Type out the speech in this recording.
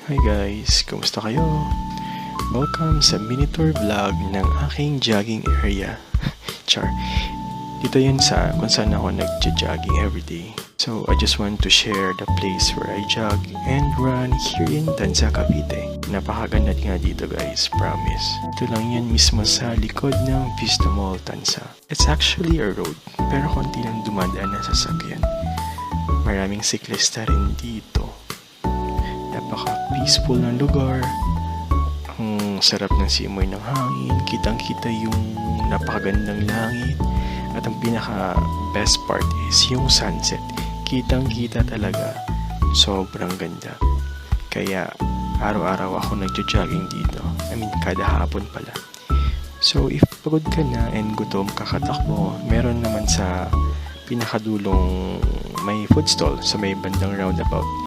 Hi guys, kumusta kayo? Welcome sa mini tour vlog ng aking jogging area. Char. Dito yun sa kung saan ako nagja-jogging everyday. So I just want to share the place where I jog and run here in Tanza, Cavite. Napakaganda din nga dito guys, promise. Ito lang yan mismo sa likod ng Vista Mall, Tanza. It's actually a road, pero konti lang dumadaan na sasakyan. Maraming siklista rin dito. Napaka-peaceful ng lugar. Ang sarap ng simoy ng hangin. Kitang-kita yung napakagandang langit. At ang pinaka-best part is yung sunset. Kitang-kita talaga. Sobrang ganda. Kaya araw-araw ako nagja-jogging dito. I mean, kada hapon pala. So, if pagod ka na and gutom kakatakbo, meron naman sa pinakadulong may food stall sa may bandang roundabout.